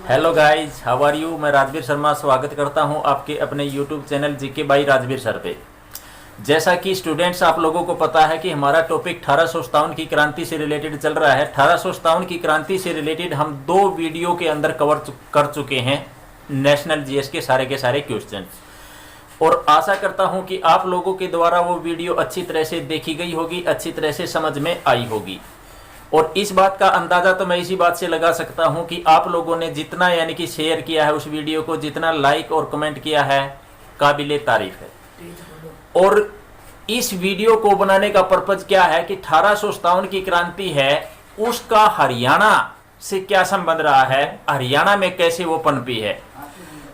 Hello guys, how are you. मैं राजवीर शर्मा स्वागत करता हूं आपके अपने YouTube channel GK by Rajveer sir पे। जैसा कि स्टूडेंट्स आप लोगों को पता है कि हमारा टॉपिक 1857 की क्रांति से रिलेटेड चल रहा है। 1857 की क्रांति से रिलेटेड हम 2 वीडियो के अंदर कवर कर चुके हैं नेशनल जीएस के सारे क्वेश्चन, और आशा करता हूं कि आप लोगों के द्वारा वो वीडियो अच्छी तरह से देखी गई होगी, अच्छी तरह से समझ में आई होगी। और इस बात का अंदाजा तो मैं इसी बात से लगा सकता हूं कि आप लोगों ने जितना यानी कि शेयर किया है उस वीडियो को, जितना लाइक और कमेंट किया है, काबिले तारीफ है। और इस वीडियो को बनाने का पर्पज क्या है कि 1857 की क्रांति है, उसका हरियाणा से क्या संबंध रहा है, हरियाणा में कैसे वो पनपी है।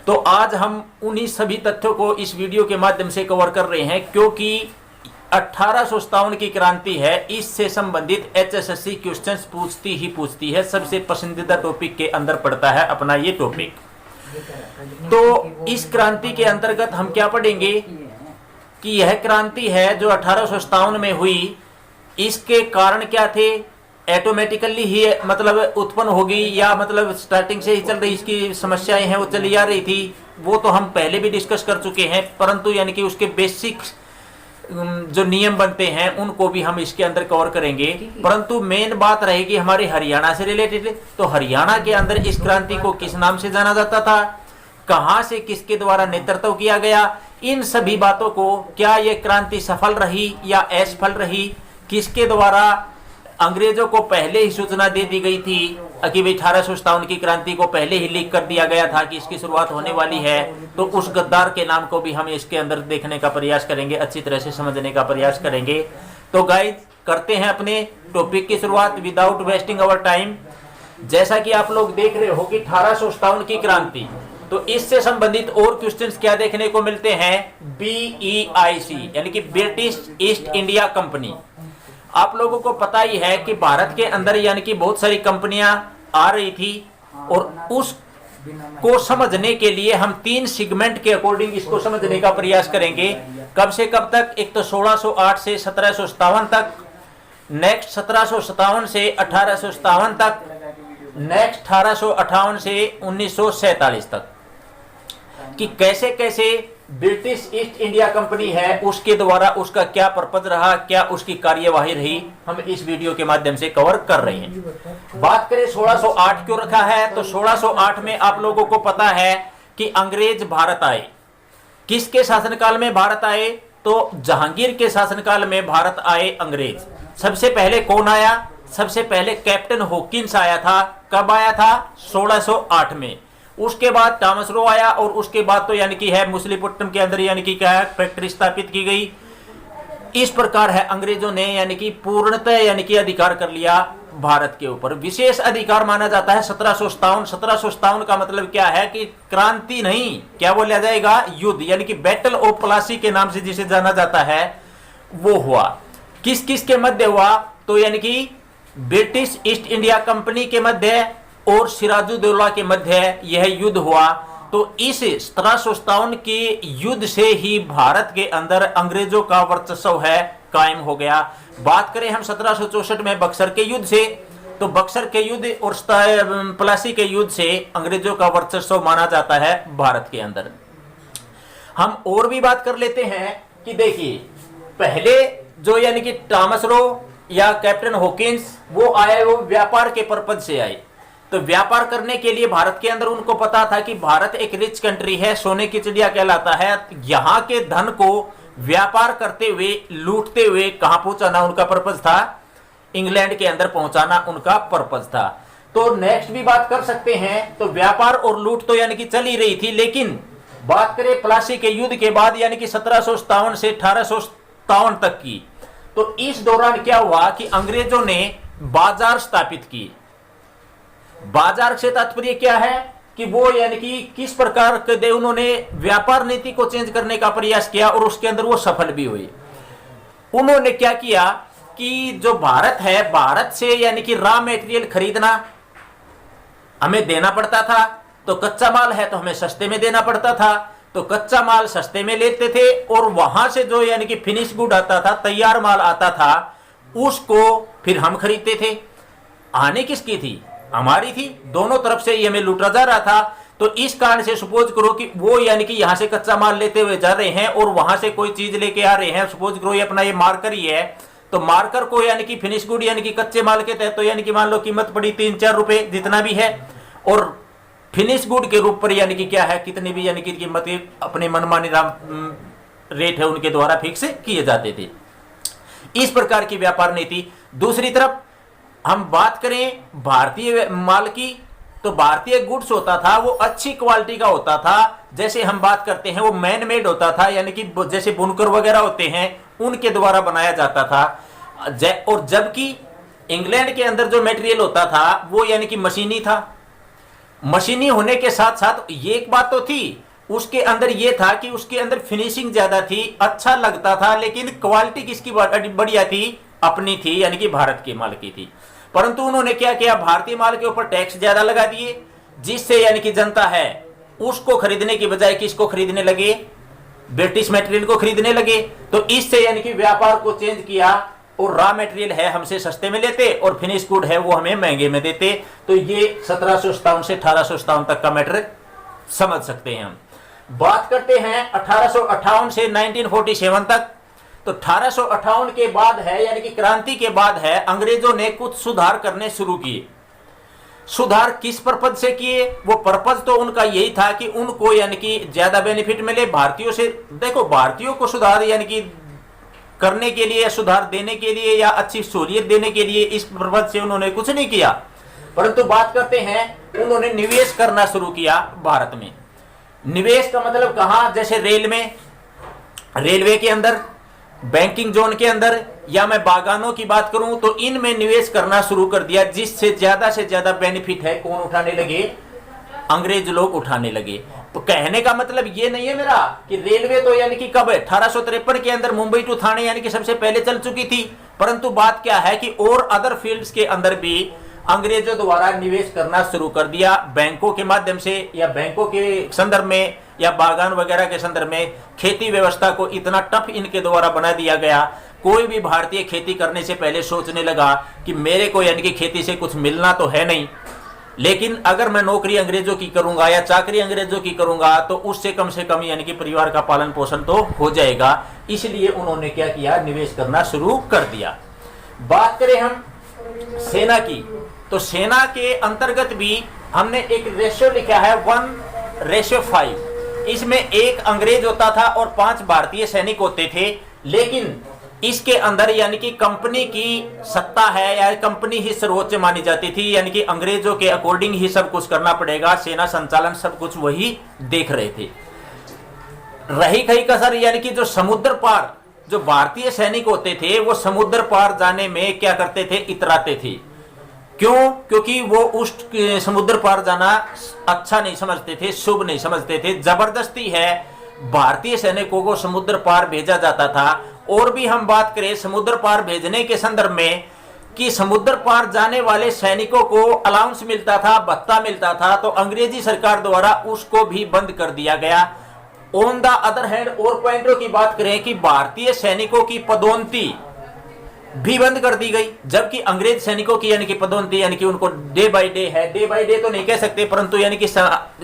तो आज हम उन्हीं सभी तथ्यों को इस वीडियो के माध्यम से कवर कर रहे हैं, क्योंकि 1857 की क्रांति है, इससे संबंधित एचएसएससी क्वेश्चंस पूछती है। सबसे पसंदीदा टॉपिक के अंदर पड़ता है अपना ये टॉपिक। तो इस क्रांति के अंतर्गत हम क्या पढ़ेंगे कि यह क्रांति है जो 1857 में हुई, इसके कारण क्या थे, ऑटोमेटिकली ही मतलब उत्पन्न होगी या मतलब स्टार्टिंग से ही चल रही इसकी समस्याएं हैं वो चली आ रही थी, वो तो हम पहले भी डिस्कस कर चुके हैं। परंतु यानी कि उसके बेसिक जो नियम बनते हैं उनको भी हम इसके अंदर कवर करेंगे। परंतु मेन बात रहेगी हमारे हरियाणा से रिलेटेड। तो हरियाणा के अंदर इस क्रांति को किस नाम से जाना जाता था, कहां से किसके द्वारा नेतृत्व किया गया, इन सभी बातों को, क्या यह क्रांति सफल रही या असफल रही, किसके द्वारा अंग्रेजों को पहले ही सूचना दे दी गई थी कि भाई 1857 की क्रांति को पहले ही लीक कर दिया गया था कि इसकी शुरुआत होने वाली है। तो उस गद्दार के नाम को भी हम इसके अंदर देखने का प्रयास करेंगे, अच्छी तरह से समझने का प्रयास करेंगे। तो गाइस, करते हैं अपने टॉपिक की शुरुआत विदाउट वेस्टिंग आवर टाइम। जैसा कि आप लोग देख रहे हो कि 1857 की क्रांति, तो इससे संबंधित और क्वेश्चंस क्या देखने को मिलते हैं, BEIC यानी कि ब्रिटिश ईस्ट इंडिया कंपनी। आप लोगों को पता ही है कि भारत के अंदर यानी कि बहुत सारी कंपनियां आ रही थी, और उसको समझने के लिए हम 3 सेगमेंट के अकॉर्डिंग इसको समझने का प्रयास करेंगे। कब से कब तक, एक तो 1608 से 1757 तक, नेक्स्ट 1757 से 1857 तक, नेक्स्ट 1858 से 1947 तक, कि कैसे कैसे ब्रिटिश ईस्ट इंडिया कंपनी है उसके द्वारा उसका क्या पर्पज रहा, क्या उसकी कार्यवाही रही, हम इस वीडियो के माध्यम से कवर कर रहे हैं। बात करें 1608 क्यों रखा है, तो 1608 में आप लोगों को पता है कि अंग्रेज भारत आए। किसके शासनकाल में भारत आए, तो जहांगीर के शासनकाल में भारत आए अंग्रेज। सबसे पहले कौन आया, सबसे पहले कैप्टन हॉकिंस आया था। कब आया था, 1608 में। उसके बाद थॉमस रो आया, और उसके बाद तो यानी कि है मुसलीपट्टनम के अंदर यानी कि क्या है, फैक्ट्री स्थापित की गई। इस प्रकार है अंग्रेजों ने यानी कि पूर्णतः यानी कि अधिकार कर लिया भारत के ऊपर। विशेष अधिकार माना जाता है 1757। 1757 का मतलब क्या है कि क्रांति नहीं, क्या बोला जाएगा, युद्ध, यानी कि बैटल ऑफ प्लासी के नाम से जिसे जाना जाता है, वो हुआ। किस किस के मध्य हुआ, तो यानी कि ब्रिटिश ईस्ट इंडिया कंपनी के मध्य और सिराजुद्दौला के मध्य यह युद्ध हुआ। तो इस 1757 के युद्ध से ही भारत के अंदर अंग्रेजों का वर्चस्व है कायम हो गया। बात करें हम 1764 में बक्सर के युद्ध से, तो बक्सर के युद्ध और प्लासी के युद्ध से अंग्रेजों का वर्चस्व माना जाता है भारत के अंदर। हम और भी बात कर लेते हैं कि देखिए, पहले जो यानी कि थॉमस रो या कैप्टन हॉकिंस वो आए, वो व्यापार के पर्पज से आए। तो व्यापार करने के लिए भारत के अंदर उनको पता था कि भारत एक रिच कंट्री है, सोने की चिड़िया कहलाता है। यहाँ के धन को व्यापार करते हुए, लूटते हुए कहां पहुंचाना उनका पर्पज था, इंग्लैंड के अंदर पहुंचाना उनका पर्पज था। तो नेक्स्ट भी बात कर सकते हैं। तो व्यापार और लूट तो यानी कि चल ही रही थी, लेकिन बात करें प्लासी के युद्ध के बाद यानी कि 1757 से 1857 तक की, तो इस दौरान क्या हुआ कि अंग्रेजों ने बाजार स्थापित किए। बाजार से तात्पर्य क्या है कि वो यानी कि किस प्रकार के उन्होंने व्यापार नीति को चेंज करने का प्रयास किया, और उसके अंदर वो सफल भी हुए। उन्होंने क्या किया कि जो भारत है, भारत से यानी कि रॉ मटेरियल खरीदना हमें देना पड़ता था। तो कच्चा माल है तो हमें सस्ते में देना पड़ता था, तो कच्चा माल सस्ते में लेते थे, और वहां से जो यानी कि फिनिश गुड आता था, तैयार माल आता था, उसको फिर हम खरीदते थे। हानि किसकी थी, हमारी थी, दोनों तरफ से ये हमें लूटा जा रहा था। तो इस कारण से सपोज करो कि वो यानी कि यहां से कच्चा माल लेते हुए जा रहे हैं और वहां से कोई चीज लेके आ रहे हैं। सपोज करो ये अपना ये मार्कर ही है, तो मार्कर को यानी कि फिनिश गुड यानी कि कच्चे माल के तहत तो यानी कि मान लो कीमत पड़ी 3-4 रुपए जितना भी है, और फिनिश गुड के रूप पर यानी कि क्या है, कितनी भी यानी कि कीमत अपने मनमानी रेट है उनके द्वारा फिक्स किए जाते थे। इस प्रकार की व्यापार नीति। दूसरी तरफ हम बात करें भारतीय माल की, तो भारतीय गुड्स होता था वो अच्छी क्वालिटी का होता था। जैसे हम बात करते हैं वो मैन मेड होता था, यानी कि जैसे बुनकर वगैरह होते हैं उनके द्वारा बनाया जाता था। और जबकि इंग्लैंड के अंदर जो मटेरियल होता था वो यानी कि मशीनी था। मशीनी होने के साथ साथ ये एक बात तो थी, उसके अंदर ये था कि उसके अंदर फिनिशिंग ज्यादा थी, अच्छा लगता था, लेकिन क्वालिटी किसकी बढ़िया थी, अपनी थी, यानी कि भारत के माल की थी। परंतु उन्होंने क्या किया, भारतीय माल के ऊपर टैक्स ज्यादा लगा दिए, जिससे यानी कि जनता है उसको खरीदने की बजाय किसको खरीदने लगे, ब्रिटिश मटेरियल को खरीदने लगे। तो इससे यानी कि व्यापार को चेंज किया, और रॉ मटेरियल है हमसे सस्ते में लेते और फिनिश गुड है वो हमें महंगे में देते। तो ये 1757 से 1857 तक का मैटर समझ सकते हैं हम। बात करते हैं 1858 से 1947 तक। तो 1858 के बाद है, यानी कि क्रांति के बाद है, अंग्रेजों ने कुछ सुधार करने शुरू किए। सुधार किस पर्पज से किए, वो पर्पज तो उनका यही था कि उनको यानी कि ज्यादा बेनिफिट मिले भारतीयों से। देखो, भारतीयों को सुधार यानी कि करने के लिए, सुधार देने के लिए या अच्छी सहूलियत देने के लिए इस पर्पज से उन्होंने कुछ नहीं किया। परंतु बात करते हैं उन्होंने निवेश करना शुरू किया भारत में। निवेश का मतलब कहां, जैसे रेल में, रेलवे के अंदर, बैंकिंग जोन के अंदर, या मैं बागानों की बात करूं तो इनमें निवेश करना शुरू कर दिया, जिससे ज्यादा से ज्यादा बेनिफिट है कौन उठाने लगे, अंग्रेज लोग उठाने लगे। तो कहने का मतलब ये नहीं है मेरा कि रेलवे तो यानी कि कब 1853 के अंदर मुंबई टू थाने यानी कि सबसे पहले चल चुकी थी। परंतु बात क्या है कि और अदर फील्ड्स के अंदर भी अंग्रेजों द्वारा निवेश करना शुरू कर दिया, बैंकों के माध्यम से, या बैंकों के संदर्भ में, या बागान वगैरह के संदर्भ में। खेती व्यवस्था को इतना टफ इनके द्वारा बना दिया गया, कोई भी भारतीय खेती करने से पहले सोचने लगा कि मेरे को यानी कि खेती से कुछ मिलना तो है नहीं, लेकिन अगर मैं नौकरी अंग्रेजों की करूंगा या चाकरी अंग्रेजों की करूंगा तो उससे कम से कम यानी कि परिवार का पालन पोषण तो हो जाएगा। इसलिए उन्होंने क्या किया, निवेश करना शुरू कर दिया। बात करें हम सेना की, तो सेना के अंतर्गत भी हमने एक रेशियो लिखा है 1:5। इसमें एक अंग्रेज होता था और 5 भारतीय सैनिक होते थे। लेकिन इसके अंदर यानी कि कंपनी की सत्ता है, या कंपनी ही सर्वोच्च मानी जाती थी, यानी कि अंग्रेजों के अकॉर्डिंग ही सब कुछ करना पड़ेगा। सेना संचालन सब कुछ वही देख रहे थे। रही कहीं कसर, यानी कि जो समुद्र पार जो भारतीय सैनिक होते थे वो समुद्र पार जाने में क्या करते थे, इतराते थे। क्यों? क्योंकि वो उस समुद्र पार जाना अच्छा नहीं समझते थे, शुभ नहीं समझते थे। जबरदस्ती है भारतीय सैनिकों को समुद्र पार भेजा जाता था। और भी हम बात करें समुद्र पार भेजने के संदर्भ में, कि समुद्र पार जाने वाले सैनिकों को अलाउंस मिलता था, भत्ता मिलता था, तो अंग्रेजी सरकार द्वारा उसको भी बंद कर दिया गया। ऑन द अदर हैंड, और पॉइंटों की बात करें कि भारतीय सैनिकों की पदोन्नति भी बंद कर दी गई, जबकि अंग्रेज सैनिकों की यानी कि पदोन्नति यानी कि उनको डे बाय डे है, डे बाय डे तो नहीं कह सकते, परंतु यानी कि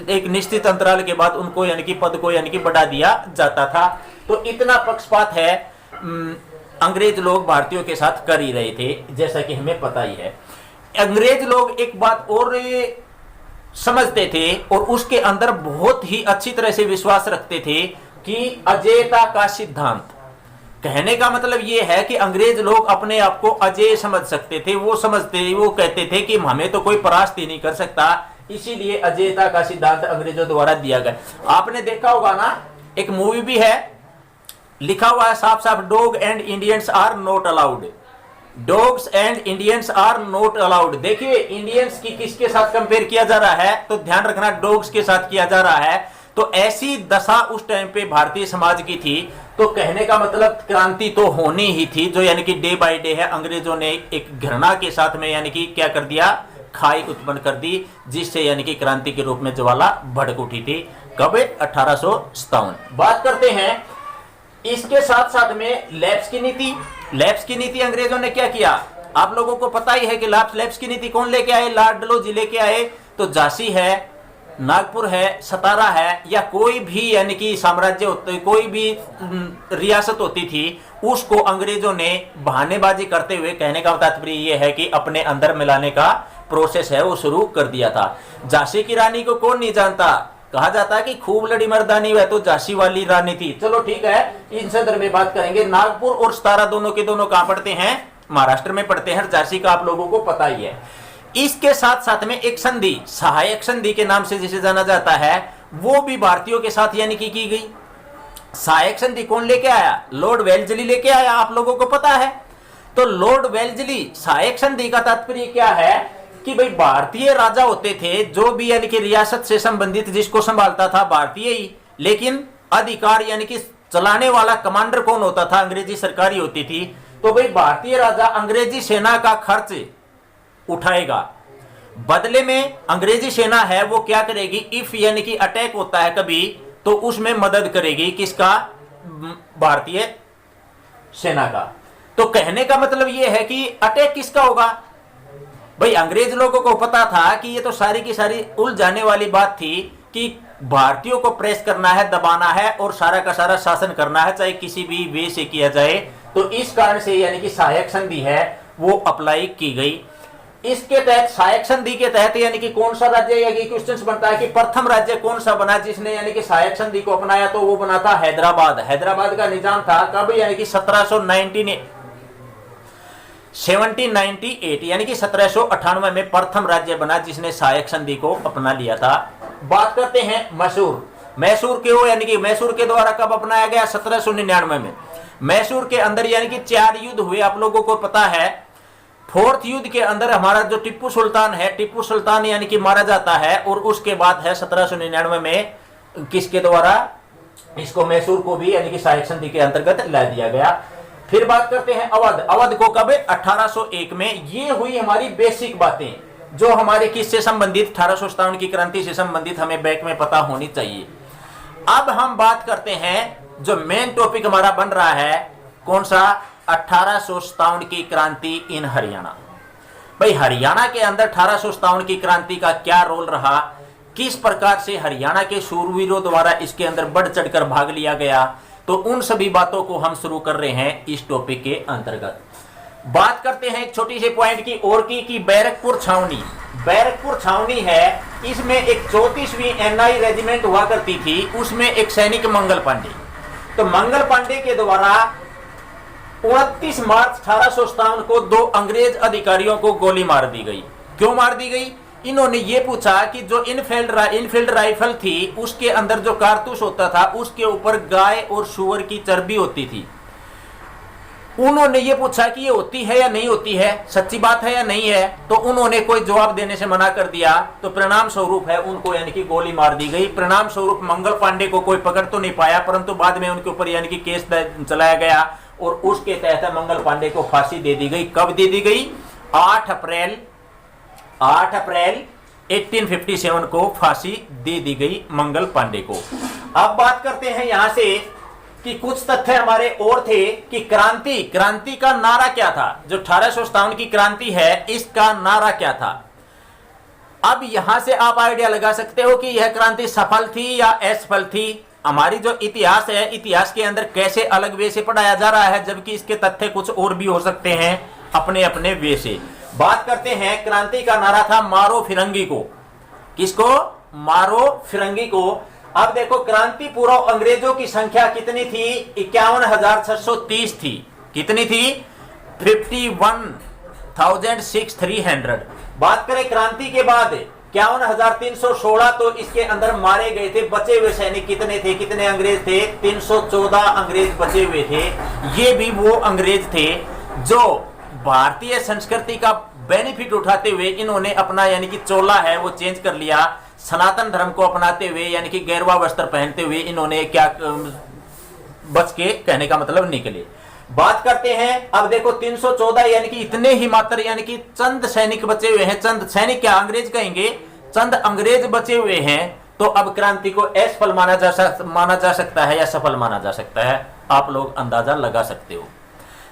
एक निश्चित अंतराल के बाद उनको यानी कि पद को यानी कि बढ़ा दिया जाता था। तो इतना पक्षपात है अंग्रेज लोग भारतीयों के साथ कर ही रहे थे, जैसा कि हमें पता ही है। अंग्रेज लोग एक बात और समझते थे और उसके अंदर बहुत ही अच्छी तरह से विश्वास रखते थे कि अजेयता का सिद्धांत। कहने का मतलब यह है कि अंग्रेज लोग अपने आप को अजेय समझ सकते थे। वो कहते थे कि हमें तो कोई परास्त ही नहीं कर सकता, इसीलिए अजेयता का सिद्धांत अंग्रेजों द्वारा दिया गया। आपने देखा होगा ना, एक मूवी भी है, लिखा हुआ है साफ साफ, dog and Indians are not allowed. Dogs and Indians are not allowed. देखिए इंडियंस की किसके साथ कंपेयर किया जा रहा है, तो ध्यान रखना डॉग्स के साथ किया जा रहा है। तो ऐसी दशा उस टाइम पे भारतीय समाज की थी। तो कहने का मतलब क्रांति तो होनी ही थी, जो यानी कि डे बाय डे है अंग्रेजों ने एक घृणा के साथ में यानी कि क्या कर दिया, खाई उत्पन्न कर दी, जिससे यानी कि क्रांति के रूप में ज्वाला भड़क उठी थी। कब? 1857। बात करते हैं इसके साथ साथ में लैप्स की नीति। लैप्स की नीति अंग्रेजों ने क्या किया, आप लोगों को पता ही है कि लैप्स की नीति कौन लेके आए, लॉर्ड डलहौजी लेके आए। तो झांसी है, नागपुर है, सतारा है, या कोई भी यानी कि साम्राज्य होते, कोई भी रियासत होती थी, उसको अंग्रेजों ने बहानेबाजी करते हुए, कहने का तात्पर्य यह है कि अपने अंदर मिलाने का प्रोसेस है वो शुरू कर दिया था। झांसी की रानी को कौन नहीं जानता, कहा जाता है कि खूब लड़ी मर्दानी, वह तो झांसी वाली रानी थी। चलो ठीक है, इन संदर्भ में बात करेंगे। नागपुर और सतारा दोनों के दोनों कहां पड़ते हैं, महाराष्ट्र में पड़ते हैं। झांसी का आप लोगों को पता ही है। इसके साथ साथ में एक संधि, सहायक संधि के नाम से जिसे जाना जाता है, वो भी भारतीयों के साथ यानी कि की गई। सहायक संधि कौन लेके आया, लॉर्ड वेल्जली लेके आया, आप लोगों को पता है। तो लॉर्ड वेल्जली, सहायक संधि का तात्पर्य क्या है कि भाई भारतीय राजा होते थे, जो भी यानी कि रियासत से संबंधित जिसको संभालता था भारतीय ही, लेकिन अधिकार यानी कि चलाने वाला कमांडर कौन होता था, अंग्रेजी सरकारी होती थी। तो भाई भारतीय राजा अंग्रेजी सेना का खर्च उठाएगा, बदले में अंग्रेजी सेना है वो क्या करेगी, इफ यानी कि अटैक होता है कभी, तो उसमें मदद करेगी, किसका, भारतीय सेना का। तो कहने का मतलब यह है कि अटैक किसका होगा। भाई अंग्रेज लोगों को पता था कि ये तो सारी की सारी उलझाने वाली बात थी कि भारतीयों को प्रेस करना है, दबाना है और सारा का सारा शासन करना है, चाहे किसी भी वे से किया जाए। तो इस कारण से यानी कि सहायक संधि है वो अप्लाई की गई। इसके तहत, सहायक संधि के तहत यानी कि कौन सा राज्य, या क्वेश्चन बनता है कि प्रथम राज्य कौन सा बना जिसने यानी कि सहायक संधि को अपनाया, तो वो बना था हैदराबाद। हैदराबाद का निजाम था कब, यानी कि 1798 यानी कि 1798 में प्रथम राज्य बना जिसने सहायक संधि को अपना लिया था। बात करते हैं मैसूर के हो, यानी कि मैसूर के द्वारा कब अपनाया गया, 1799 में। मैसूर के अंदर यानी कि 4 युद्ध हुए, आप लोगों को पता है। 4th युद्ध के अंदर हमारा जो टिप्पू सुल्तान है, टिप्पू सुल्तान यानी कि मारा जाता है, और उसके बाद है 1799 में किसके द्वारा इसको, मैसूर को भी यानी कि सहायक संधि के अंतर्गत ला दिया गया। फिर बात करते हैं अवध को कब, 1801 में। ये हुई हमारी बेसिक बातें जो हमारे किससे संबंधित, 1857 की क्रांति से संबंधित हमें बैक में पता होनी चाहिए। अब हम बात करते हैं जो मेन टॉपिक हमारा बन रहा है, कौन सा, 1857 की क्रांति इन हरियाणा। भाई हरियाणा के अंदर 1857 की क्रांति का क्या रोल रहा, किस प्रकार से हरियाणा के शूरवीरों द्वारा इसके अंदर बढ़ चढ़कर भाग लिया गया, तो उन सभी बातों को हम शुरू कर रहे हैं इस टॉपिक के अंतर्गत। बात करते हैं एक छोटी सी पॉइंट की और की बैरकपुर छावनी है, इसमें एक 34वीं NI रेजिमेंट हुआ करती थी, उसमें एक सैनिक मंगल पांडे। तो मंगल पांडे के द्वारा 29 मार्च 1857 को 2 अंग्रेज अधिकारियों को गोली मार दी गई। क्यों मार दी गई, इन्होंने ये पूछा कि जो इनफील्ड राइफल थी उसके अंदर जो कारतूस होता था उसके ऊपर गाय और सूअर की चर्बी होती थी। उन्होंने ये पूछा कि ये होती है या नहीं होती है, सच्ची बात है या नहीं है। तो उन्होंने कोई जवाब देने से मना कर दिया, तो परिणाम स्वरूप है उनको यानी कि गोली मार दी गई। परिणाम स्वरूप मंगल पांडे को कोई पकड़ तो नहीं पाया, परंतु बाद में उनके ऊपर यानी कि केस चलाया गया और उसके तहत मंगल पांडे को फांसी दे दी गई। कब दे दी गई, 8 अप्रैल 1857 को फांसी दे दी गई मंगल पांडे को। अब बात करते हैं यहां से कि कुछ तथ्य हमारे और थे कि क्रांति का नारा क्या था, जो 1857 की क्रांति है इसका नारा क्या था। अब यहां से आप आइडिया लगा सकते हो कि यह क्रांति सफल थी या असफल थी। हमारी जो इतिहास है, इतिहास के अंदर कैसे अलग वे से पढ़ाया जा रहा है, जबकि इसके तथ्य कुछ और भी हो सकते हैं अपने अपने वे से। बात करते हैं, क्रांति का नारा था मारो फिरंगी को। किसको, मारो फिरंगी को। अब देखो क्रांति पूर्व अंग्रेजों की संख्या कितनी थी, 51,630 थी। कितनी थी, 51,600। बात करें क्रांति के बाद 51,316, तो इसके अंदर मारे गए थे, बचे हुए सैनिक कितने थे, कितने अंग्रेज थे, 314 अंग्रेज बचे हुए थे। ये भी वो अंग्रेज थे जो भारतीय संस्कृति का बेनिफिट उठाते हुए इन्होंने अपना यानी कि चोला है वो चेंज कर लिया, सनातन धर्म को अपनाते हुए यानी कि गेरुआ वस्त्र पहनते हुए इन्होंने क्या बच के, कहने का मतलब निकले। बात करते हैं, अब देखो 314 यानी कि इतने ही मात्र यानी कि चंद सैनिक बचे हुए हैं। चंद सैनिक क्या अंग्रेज कहेंगे, चंद अंग्रेज बचे हुए हैं। तो अब क्रांति को असफल माना जा सकता है या सफल माना जा सकता है, आप लोग अंदाजा लगा सकते हो।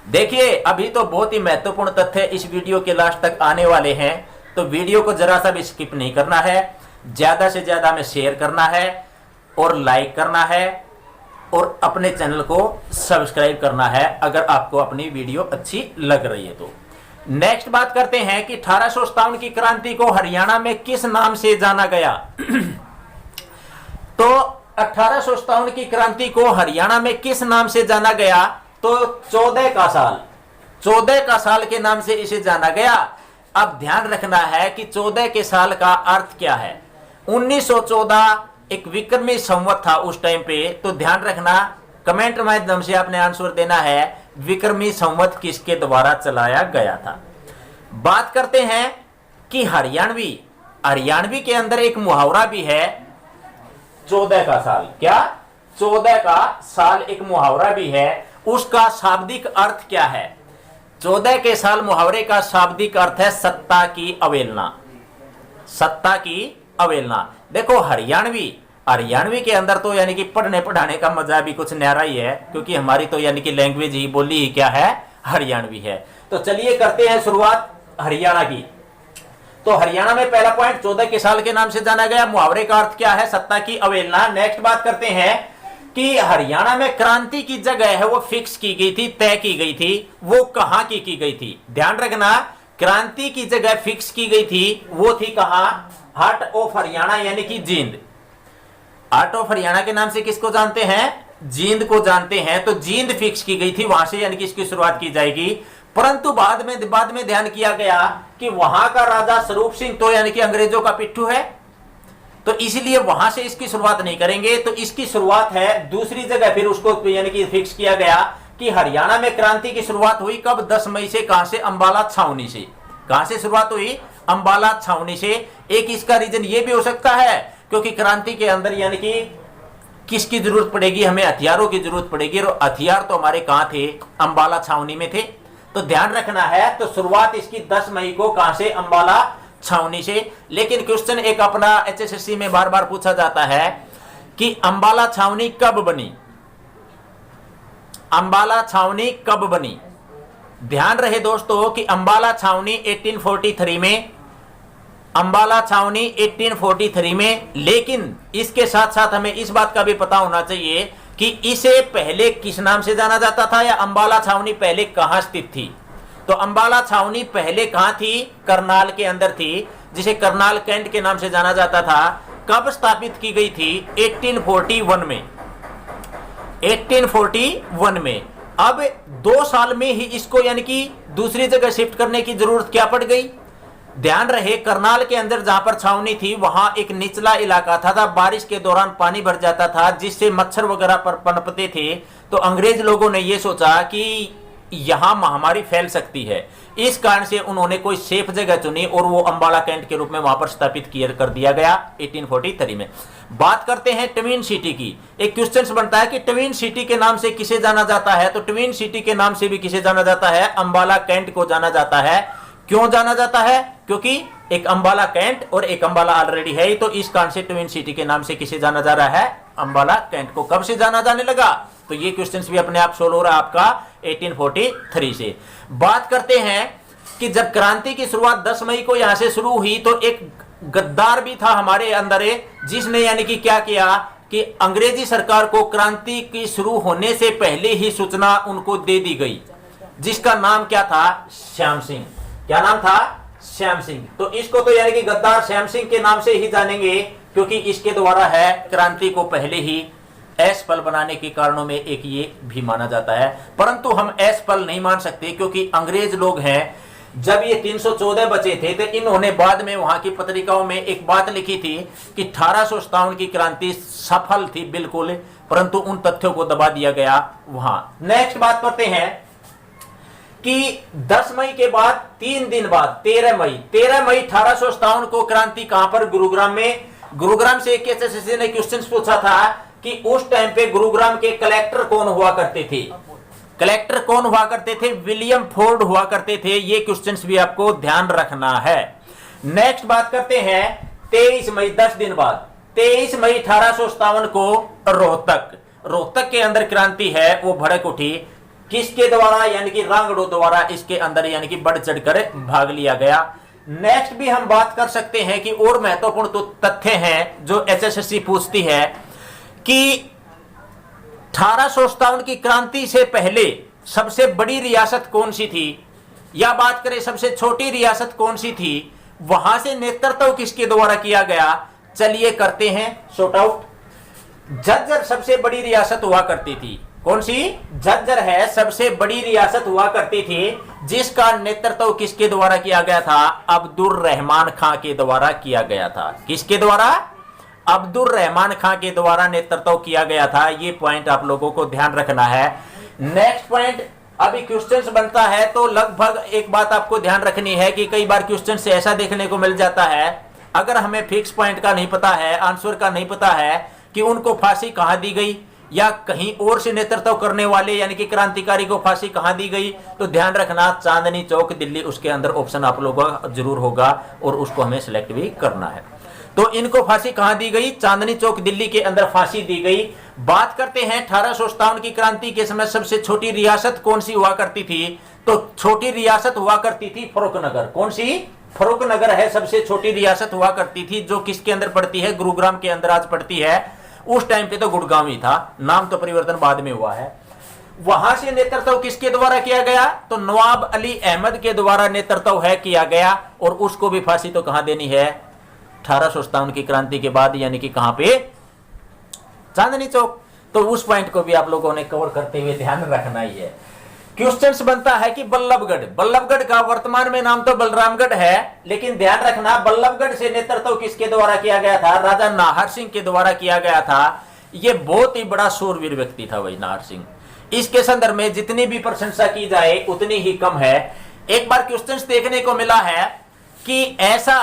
देखिए अभी तो बहुत ही महत्वपूर्ण तथ्य इस वीडियो के लास्ट तक आने वाले हैं, तो वीडियो को जरा सा भी स्किप नहीं करना है, ज्यादा से ज्यादा में शेयर करना है और लाइक करना है और अपने चैनल को सब्सक्राइब करना है अगर आपको अपनी वीडियो अच्छी लग रही है तो। नेक्स्ट बात करते हैं कि 1857 की क्रांति को हरियाणा में किस नाम से जाना गया। तो 1857 की क्रांति को हरियाणा में किस नाम से जाना गया, तो 14 का साल, 14 का साल के नाम से इसे जाना गया। अब ध्यान रखना है कि 14 के साल का अर्थ क्या है। 1914 एक विक्रमी संवत था उस टाइम पे, तो ध्यान रखना, कमेंट माध्यम से आपने आंसर देना है विक्रमी संवत किसके द्वारा चलाया गया था। बात करते हैं कि हरियाणवी के अंदर एक मुहावरा भी है 14 का साल। क्या 14 का साल एक मुहावरा भी है, उसका शाब्दिक अर्थ क्या है। 14 के साल मुहावरे का शाब्दिक अर्थ है सत्ता की अवहेलना, सत्ता की अवहेलना। देखो हरियाणवी के अंदर तो यानी कि पढ़ने पढ़ाने का मजा भी कुछ न्यारा ही है, क्योंकि हमारी तो यानी कि लैंग्वेज ही, बोली ही क्या है, हरियाणवी है। तो चलिए करते हैं शुरुआत हरियाणा की। तो हरियाणा में पहला पॉइंट 14 के साल के नाम से जाना गया, मुहावरे का अर्थ क्या है, सत्ता की अवहेलना। नेक्स्ट बात करते हैं कि हरियाणा में क्रांति की जगह है वो फिक्स की गई थी, तय की गई थी, वो कहां की गई थी। ध्यान रखना, क्रांति की जगह फिक्स की गई थी, वो थी कहां, हार्ट ऑफ हरियाणा यानी कि जींद। हार्ट ऑफ हरियाणा के नाम से किसको जानते हैं, जींद को जानते हैं। तो जींद फिक्स की गई थी, वहां से यानी कि इसकी शुरुआत की जाएगी। परंतु बाद में ध्यान किया गया कि वहां का राजा स्वरूप सिंह तो यानी कि अंग्रेजों का पिट्ठू है, तो इसलिए वहां से इसकी शुरुआत नहीं करेंगे। तो इसकी शुरुआत है दूसरी जगह, फिर उसको यानी कि फिक्स किया गया कि हरियाणा में क्रांति की शुरुआत हुई कब, 10 मई से। कहां से, अंबाला छावनी से। कहां से शुरुआत हुई, अंबाला छावनी से। एक इसका रीजन ये भी हो सकता है क्योंकि क्रांति के अंदर यानी कि किसकी जरूरत पड़ेगी, हमें हथियारों की जरूरत पड़ेगी, और हथियार तो हमारे कहां थे, अंबाला छावनी में थे। तो ध्यान रखना है, तो शुरुआत इसकी 10 मई को कहां से, अंबाला छावनी से। लेकिन क्वेश्चन एक अपना एचएसएससी में बार बार पूछा जाता है कि अंबाला छावनी कब बनी, अंबाला छावनी कब बनी। ध्यान रहे दोस्तों कि अंबाला छावनी 1843 में, अंबाला छावनी 1843 में। लेकिन इसके साथ साथ हमें इस बात का भी पता होना चाहिए कि इसे पहले किस नाम से जाना जाता था, या अंबाला छावनी पहले कहां स्थित थी। तो अंबाला छावनी पहले कहां थी, करनाल के अंदर थी, जिसे करनाल कैंट के नाम से जाना जाता था। कब स्थापित की गई थी, 1841 में, 1841 में। अब 2 साल में ही इसको यानी कि दूसरी जगह शिफ्ट करने की जरूरत क्या पड़ गई। ध्यान रहे, करनाल के अंदर जहां पर छावनी थी वहां एक निचला इलाका था, बारिश के दौरान पानी भर जाता था, जिससे मच्छर वगैरह पर पनपते थे। तो अंग्रेज लोगों ने यह सोचा कि यहां महामारी फैल सकती है, इस कारण से उन्होंने कोई सेफ जगह चुनी और वो अंबाला कैंट के रूप में वहां पर स्थापित कर दिया गया 1843 में। बात करते हैं ट्विन सिटी की। एक क्वेश्चन बनता है कि ट्विन सिटी के नाम से किसे जाना जाता है, तो ट्विन सिटी के नाम से भी किसे जाना जाता है, अंबाला कैंट को जाना जाता है। क्यों जाना जाता है, क्योंकि एक अंबाला कैंट और एक अंबाला ऑलरेडी है, तो इस कारण से ट्विन सिटी के नाम से किसे जाना जा रहा है, अंबाला कैंट को। कब से जाना जाने लगा, तो ये क्वेश्चंस भी अपने आप सोल्व हो रहा है आपका 1843 से। बात करते हैं कि जब क्रांति की शुरुआत 10 मई को यहां से शुरू हुई, तो एक गद्दार भी था हमारे अंदर, जिसने यानी कि क्या किया कि अंग्रेजी सरकार को क्रांति की शुरू होने से पहले ही सूचना उनको दे दी गई, जिसका नाम क्या था, श्याम सिंह। क्या नाम था, श्याम सिंह। तो इसको तो यानी कि गद्दार श्याम सिंह के नाम से ही जानेंगे, क्योंकि इसके द्वारा है क्रांति को पहले ही असफल बनाने के कारणों में एक ये भी माना जाता है। परंतु हम असफल नहीं मान सकते, क्योंकि अंग्रेज लोग हैं। जब ये 314 बचे थे तो इन्होंने बाद में वहां की पत्रिकाओं में एक बात लिखी थी कि 1857 की क्रांति सफल थी बिल्कुल, परंतु उन तथ्यों को दबा दिया गया वहां। नेक्स्ट बात करते हैं कि 10 मई के बाद 3 दिन बाद 13 मई 1857 को क्रांति कहां पर, गुरुग्राम में। गुरुग्राम से एक एसएससी ने क्वेश्चन पूछा था कि उस टाइम पे गुरुग्राम के कलेक्टर कौन हुआ करते थे, कलेक्टर कौन हुआ करते थे, विलियम फोर्ड हुआ करते थे। ये क्वेश्चंस भी आपको ध्यान रखना है। नेक्स्ट बात करते हैं 23 मई 10 दिन बाद 23 मई 1857 को रोहतक के अंदर क्रांति है वो भड़क उठी। किसके द्वारा, यानी कि रांगड़ों द्वारा इसके अंदर यानी कि बढ़ चढ़कर भाग लिया गया। नेक्स्ट भी हम बात कर सकते हैं कि और महत्वपूर्ण तो तथ्य हैं जो एचएसएससी पूछती है कि 1857 की क्रांति से पहले सबसे बड़ी रियासत कौन सी थी, या बात करें सबसे छोटी रियासत कौन सी थी, वहां से नेतृत्व किसके द्वारा किया गया। चलिए करते हैं सॉर्ट आउट। झज्जर सबसे बड़ी रियासत हुआ करती थी। कौन सी? झज्जर है सबसे बड़ी रियासत हुआ करती थी, जिसका नेतृत्व किसके द्वारा किया गया था? अब्दुल रहमान खां के द्वारा किया गया था। किसके द्वारा? अब्दुल रहमान खां के द्वारा नेतृत्व किया गया था। ये पॉइंट आप लोगों को ध्यान रखना है। नेक्स्ट पॉइंट, अभी क्वेश्चंस बनता है तो लगभग एक बात आपको ध्यान रखनी है कि कई बार क्वेश्चन से ऐसा देखने को मिल जाता है, अगर हमें फिक्स पॉइंट का नहीं पता है, आंसर का नहीं पता है कि उनको फांसी कहां दी गई या कहीं और से नेतृत्व करने वाले यानी कि क्रांतिकारी को फांसी कहां दी गई, तो ध्यान रखना चांदनी चौक दिल्ली, उसके अंदर ऑप्शन आप लोगों का जरूर होगा और उसको हमें सिलेक्ट भी करना है। तो इनको फांसी कहां दी गई? चांदनी चौक दिल्ली के अंदर फांसी दी गई। बात करते हैं 1857 की क्रांति के समय सबसे छोटी रियासत कौन सी हुआ करती थी, तो छोटी रियासत हुआ करती थी फर्रुखनगर। कौन सी? फर्रुखनगर है सबसे छोटी रियासत हुआ करती थी, जो किसके अंदर पड़ती है? गुरुग्राम के अंदर आज पड़ती है। उस टाइम पे तो गुड़गांव ही था, नाम तो परिवर्तन बाद में हुआ है। वहां से नेतृत्व किसके द्वारा किया गया? तो नवाब अली अहमद के द्वारा नेतृत्व है किया गया, और उसको भी फांसी तो कहां देनी है? 1857 की क्रांति के बाद, यानी कि कहां पे? चांदनी चौक। तो उस पॉइंट को भी आप लोगों ने कवर करते हुए ध्यान रखना ही है। क्वेश्चंस बनता है कि बल्लभगढ़, बल्लभगढ़ का वर्तमान में नाम तो बलरामगढ़ है, लेकिन ध्यान रखना बल्लभगढ़ से नेतृत्व किसके द्वारा किया गया था? राजा नाहर सिंह के द्वारा किया गया था। यह बहुत ही बड़ा शूरवीर व्यक्ति था वही नाहर सिंह। इसके संदर्भ में जितनी भी प्रशंसा की जाए उतनी ही कम है। एक बार क्वेश्चंस देखने को मिला है कि ऐसा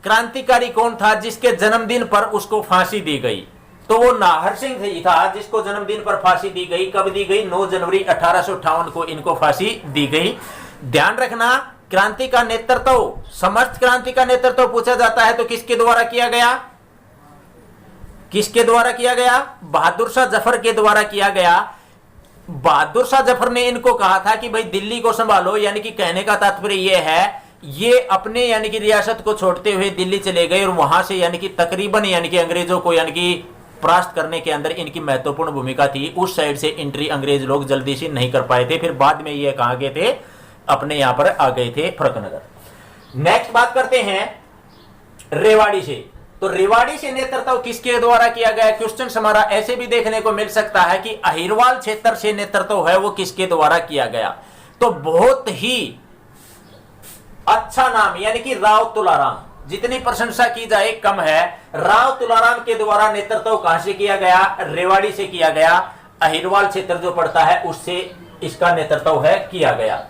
क्रांतिकारी कौन था जिसके जन्मदिन पर उसको फांसी दी गई, तो वो नाहर सिंह ही था जिसको जन्मदिन पर फांसी दी गई। कब दी गई? 9 जनवरी 1858 को इनको फांसी दी गई। ध्यान रखना, क्रांति का नेतृत्व, समस्त क्रांति का नेतृत्व पूछा जाता है तो किसके द्वारा किया गया? किसके द्वारा किया गया? बहादुर शाह जफर के द्वारा किया गया। बहादुर शाह जफर ने इनको कहा था कि भाई दिल्ली को संभालो, यानी कि कहने का तात्पर्य यह है ये अपने यानी कि रियासत को छोड़ते हुए दिल्ली चले गए और वहां से यानी कि तकरीबन यानी कि अंग्रेजों को यानी कि परास्त करने के अंदर इनकी महत्वपूर्ण भूमिका थी। उस साइड से एंट्री अंग्रेज लोग जल्दी से नहीं कर पाए थे, फिर बाद में ये कहां गए थे? अपने यहां पर आ गए थे फर्रुखनगर। नेक्स्ट बात करते हैं रेवाड़ी से। तो रेवाड़ी से नेतृत्व किसके द्वारा किया गया? क्वेश्चन हमारा ऐसे भी देखने को मिल सकता है कि अहिरवाल क्षेत्र से नेतृत्व है वो किसके द्वारा किया गया, तो बहुत ही अच्छा नाम यानी कि राव तुलाराम, जितनी प्रशंसा की जाए कम है। राव तुलाराम के द्वारा नेतृत्व कहां से किया गया? रेवाड़ी से किया गया। अहिरवाल क्षेत्र जो पड़ता है उससे इसका नेतृत्व है किया गया।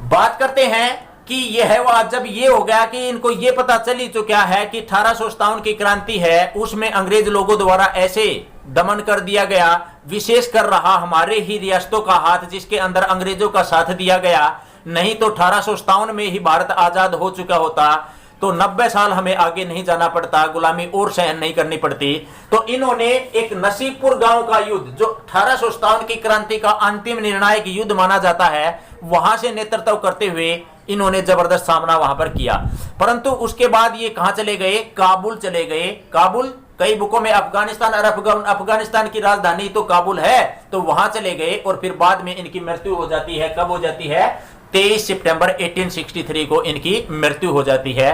बात करते हैं कि यह वह जब ये हो गया कि इनको ये पता चली चुका है कि 1857 की क्रांति है, उसमें अंग्रेज लोगों द्वारा ऐसे दमन कर दिया गया, विशेष कर रहा हमारे ही रियासतों का हाथ जिसके अंदर अंग्रेजों का साथ दिया गया। नहीं तो 1857 में ही भारत आजाद हो चुका होता तो 90 साल हमें आगे नहीं जाना पड़ता, गुलामी और सहन नहीं करनी पड़ती। तो इन्होंने एक नसीबपुर गांव का युद्ध, जो 1857 की क्रांति का अंतिम निर्णायक युद्ध माना जाता है, वहां से नेतृत्व करते हुए इन्होंने जबरदस्त सामना वहां पर किया। परंतु उसके बाद ये कहां चले गए? काबुल चले गए। काबुल, कई बुकों में अफगानिस्तान और अफगानिस्तान की राजधानी तो काबुल है, तो वहां चले गए और फिर बाद में इनकी मृत्यु हो जाती है। कब हो जाती है? 23 सितंबर 1863 को इनकी मृत्यु हो जाती है।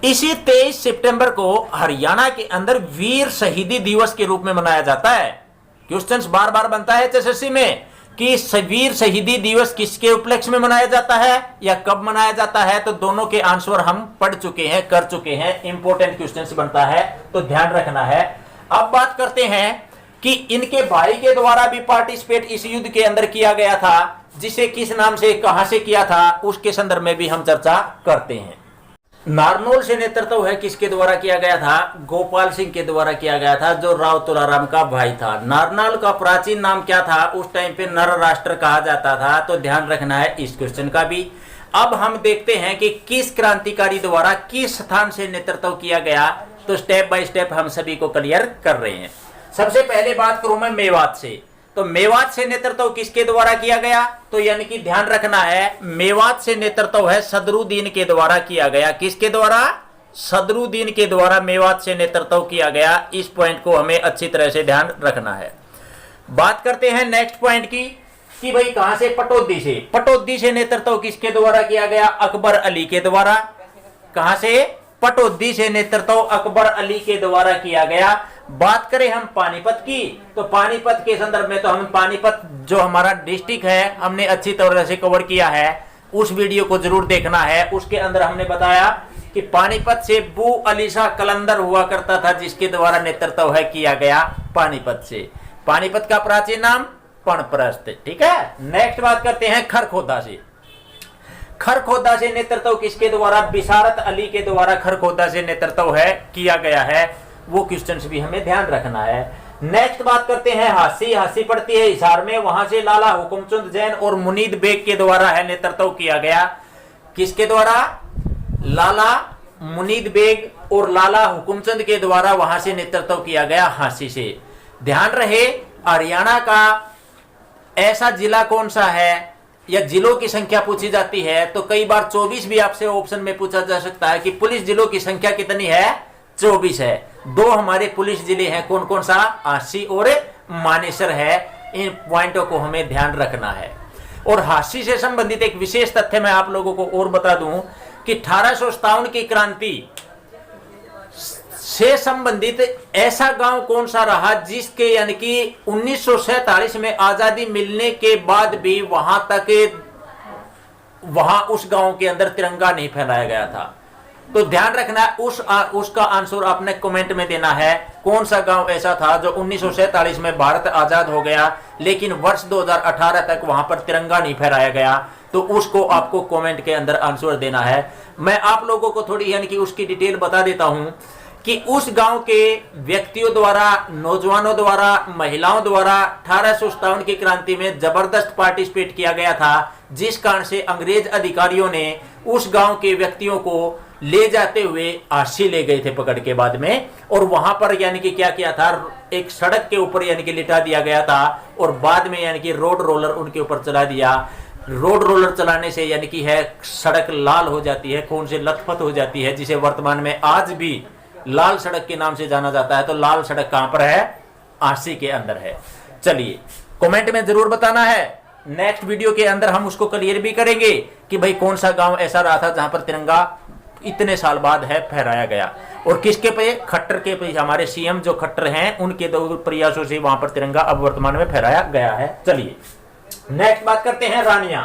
इसी 23 सितंबर को हरियाणा के अंदर वीर शहीदी दिवस के रूप में मनाया जाता है। क्वेश्चंस बार बार बनता है एचएसएससी में कि वीर शहीदी दिवस किसके उपलक्ष्य में मनाया जाता है या कब मनाया जाता है, तो दोनों के आंसर हम पढ़ चुके हैं, कर चुके हैं। इंपॉर्टेंट क्वेश्चंस बनता है तो ध्यान रखना है। अब बात करते हैं कि इनके भाई के द्वारा भी पार्टिसिपेट इस युद्ध के अंदर किया गया था, जिसे किस नाम से, कहां से किया था, उसके संदर्भ में भी हम चर्चा करते हैं। नारनौल से नेतृत्व है किसके द्वारा किया गया था? गोपाल सिंह के द्वारा किया गया था, जो राव तुलाराम का भाई था। नारनौल का प्राचीन नाम क्या था? उस टाइम पे नर राष्ट्र कहा जाता था, तो ध्यान रखना है इस क्वेश्चन का भी। अब हम देखते हैं कि किस क्रांतिकारी द्वारा किस स्थान से नेतृत्व किया गया, तो स्टेप बाय स्टेप हम सभी को क्लियर कर रहे हैं। सबसे पहले बात करूं मैं मेवात से। तो मेवात से नेतृत्व किसके द्वारा किया गया? तो यानी कि ध्यान रखना है, मेवात से नेतृत्व है सदरुद्दीन के द्वारा किया गया। किसके द्वारा? सदरुद्दीन के द्वारा मेवात से नेतृत्व किया गया। इस पॉइंट को हमें अच्छी तरह से ध्यान रखना है। बात करते हैं नेक्स्ट पॉइंट की कि भाई कहां से? पटौदी से। पटौदी से नेतृत्व किसके द्वारा किया गया? अकबर अली के द्वारा। कहां से? पटौदी से नेतृत्व अकबर अली के द्वारा किया गया। बात करें हम पानीपत की, तो पानीपत के संदर्भ में तो हम पानीपत जो हमारा डिस्ट्रिक्ट है हमने अच्छी तरह से कवर किया है, उस वीडियो को जरूर देखना है। उसके अंदर हमने बताया कि पानीपत से बू अली शाह कलंदर हुआ करता था, जिसके द्वारा नेतृत्व है किया गया पानीपत से। पानीपत का प्राचीन नाम पणप्रस्थ। ठीक है। नेक्स्ट बात करते हैं खरखोदा से। खरखोदा से नेतृत्व किसके द्वारा? बिशारत अली के द्वारा खरखोदा से नेतृत्व है किया गया है। वो क्वेश्चंस भी हमें ध्यान रखना है। नेक्स्ट बात करते हैं हासी। हासी पड़ती है हिसार में, वहां से लाला हुकुमचंद जैन और मुनीद बेग के द्वारा है नेतृत्व किया गया। किसके द्वारा? लाला मुनीद बेग और लाला हुकुमचंद के द्वारा वहां से नेतृत्व किया गया हासी से। ध्यान रहे, हरियाणा का ऐसा जिला कौन सा है, या जिलों की संख्या पूछी जाती है तो कई बार 24 भी आपसे ऑप्शन में पूछा जा सकता है कि पुलिस जिलों की संख्या कितनी है? 24 है। 2 हमारे पुलिस जिले हैं, कौन कौन सा? हांसी और मानेसर है। इन पॉइंटों को हमें ध्यान रखना है। और हांसी से संबंधित एक विशेष तथ्य मैं आप लोगों को और बता दूं कि 1857 की क्रांति से संबंधित ऐसा गांव कौन सा रहा जिसके यानी कि 1947 में आजादी मिलने के बाद भी वहां उस गांव के अंदर तिरंगा नहीं फहराया गया था? तो ध्यान रखना, उसका आंसर आपने कमेंट में देना है। कौन सा गांव ऐसा था जो 1947 में भारत आजाद हो गया लेकिन वर्ष 2018 तक वहां पर तिरंगा नहीं फहराया गया? तो उसको आपको कमेंट के अंदर आंसर देना है। मैं आप लोगों को थोड़ी यानी कि उसकी डिटेल बता देता हूं कि उस गांव के व्यक्तियों द्वारा, नौजवानों द्वारा, महिलाओं द्वारा 1857 की क्रांति में जबरदस्त पार्टिसिपेट किया गया था, जिस कारण से अंग्रेज अधिकारियों ने उस गांव के व्यक्तियों को ले जाते हुए हांसी ले गए थे पकड़ के बाद में, और वहां पर यानी कि क्या किया था, एक सड़क के ऊपर यानी कि लिटा दिया गया था और बाद में यानी कि रोड रोलर उनके ऊपर चला दिया। रोड रोलर चलाने से यानी कि है सड़क लाल हो जाती है, खून से लथपथ हो जाती है, जिसे वर्तमान में आज भी लाल सड़क के नाम से जाना जाता है। तो लाल सड़क कहां पर है? हांसी के अंदर है। चलिए कमेंट में जरूर बताना है। नेक्स्ट वीडियो के अंदर हम उसको क्लियर भी करेंगे कि भाई कौन सा गांव ऐसा रहा था जहां पर तिरंगा इतने साल बाद है फहराया गया, और किसके पे? खट्टर के पे। हमारे सीएम जो खट्टर हैं उनके प्रयासों से वहां पर तिरंगा अब वर्तमान में फहराया गया है। चलिए नेक्स्ट बात करते हैं रानिया।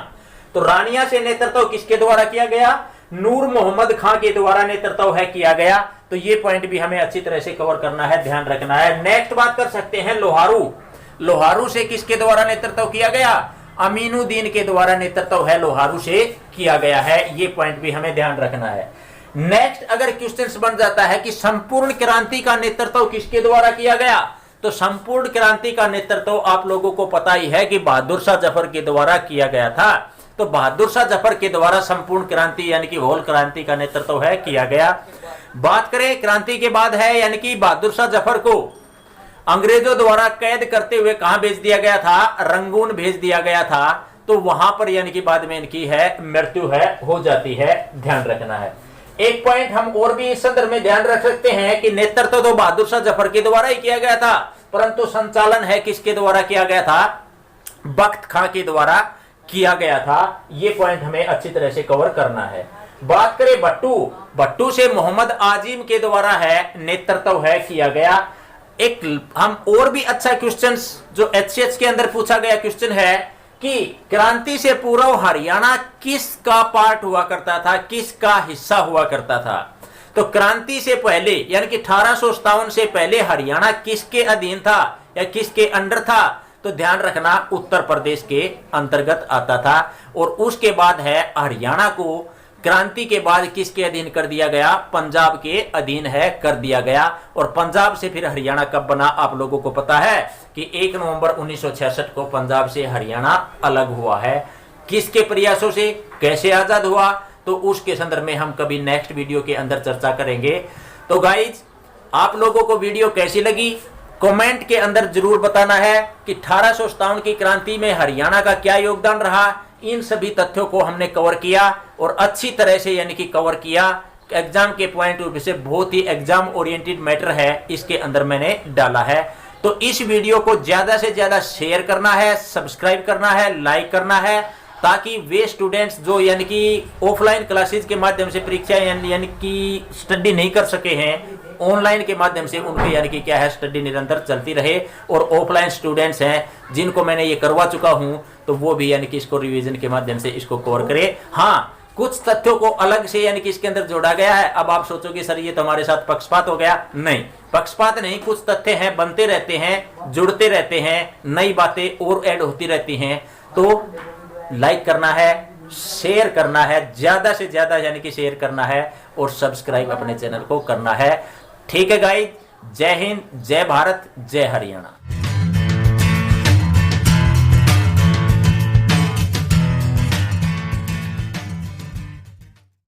तो रानिया से नेतृत्व किसके द्वारा किया गया? नूर मोहम्मद खां के द्वारा नेतृत्व है किया गया। तो ये पॉइंट भी हमें अच्छी तरह से कवर करना है, ध्यान रखना है। नेक्स्ट बात कर सकते हैं लोहारू। लोहारू से किसके द्वारा नेतृत्व किया गया? अमीनुद्दीन के द्वारा नेतृत्व है लोहारू से किया गया है। ये पॉइंट भी हमें ध्यान रखना है। नेक्स्ट अगर क्वेश्चन बन जाता है कि संपूर्ण क्रांति का नेतृत्व किसके द्वारा किया गया, तो संपूर्ण क्रांति का नेतृत्व आप लोगों को पता ही है कि बहादुर शाह जफर के द्वारा किया गया था। तो बहादुर शाह जफर के द्वारा संपूर्ण क्रांति यानी कि होल क्रांति का नेतृत्व है किया गया। बात करें क्रांति के बाद है यानी कि बहादुर शाह जफर को अंग्रेजों द्वारा कैद करते हुए कहां भेज दिया गया था? रंगून भेज दिया गया था। तो वहां पर यानी कि बाद में इनकी है मृत्यु है हो जाती है, ध्यान रखना है। एक पॉइंट हम और भी इस संदर्भ में ध्यान रख सकते हैं कि नेतृत्व तो बहादुर शाह जफर के द्वारा ही किया गया था, परंतु संचालन है किसके द्वारा किया गया था? बख्त खां के द्वारा किया गया था। ये पॉइंट हमें अच्छी तरह से कवर करना है। बात करें भट्टू। भट्टू से मोहम्मद आजिम के द्वारा है नेतृत्व है किया गया। एक हम और भी अच्छा क्वेश्चन जो एचसीएच के अंदर पूछा गया क्वेश्चन है कि क्रांति से पूर्व हरियाणा किसका पार्ट हुआ करता था, किसका हिस्सा हुआ करता था? तो क्रांति से पहले यानी कि 1857 से पहले हरियाणा किसके अधीन था या किसके अंडर था? तो ध्यान रखना उत्तर प्रदेश के अंतर्गत आता था। और उसके बाद है हरियाणा को क्रांति के बाद किसके अधीन कर दिया गया? पंजाब के अधीन है कर दिया गया। और पंजाब से फिर हरियाणा कब बना आप लोगों को पता है कि 1 नवंबर 1966 को पंजाब से हरियाणा अलग हुआ है। किसके प्रयासों से, कैसे आजाद हुआ, तो उसके संदर्भ में हम कभी नेक्स्ट वीडियो के अंदर चर्चा करेंगे। तो गाइज आप लोगों को वीडियो कैसी लगी कमेंट के अंदर जरूर बताना है कि 1857 की क्रांति में हरियाणा का क्या योगदान रहा। इन सभी तथ्यों को हमने कवर किया और अच्छी तरह से यानी कि कवर किया। एग्जाम के पॉइंट ऑफ व्यू से बहुत ही एग्जाम ओरिएंटेड मैटर है, इसके अंदर मैंने डाला है। तो इस वीडियो को ज्यादा से ज्यादा शेयर करना है, सब्सक्राइब करना है, लाइक करना है, ताकि वे स्टूडेंट्स जो यानी कि ऑफलाइन क्लासेस के माध्यम से परीक्षा यानी कि स्टडी नहीं कर सके हैं, ऑनलाइन के माध्यम से उनके यानी कि क्या है स्टडी निरंतर चलती रहे। और ऑफलाइन स्टूडेंट्स हैं जिनको मैंने ये करवा चुका हूं, तो वो भी यानी कि इसको रिवीजन के माध्यम से इसको कवर करे। हाँ, कुछ तथ्यों को अलग से यानी कि इसके अंदर जोड़ा गया है। अब आप सोचोगे सर ये तो हमारे साथ पक्षपात हो गया। नहीं, पक्षपात नहीं, कुछ तथ्य हैं, बनते रहते हैं, जुड़ते रहते हैं, नई बातें और ऐड होती रहती हैं। तो लाइक करना है, शेयर करना है, ज्यादा से ज्यादा यानी कि शेयर करना है और सब्सक्राइब अपने चैनल को करना है। ठीक है गाइस, जय हिंद, जय भारत, जय हरियाणा।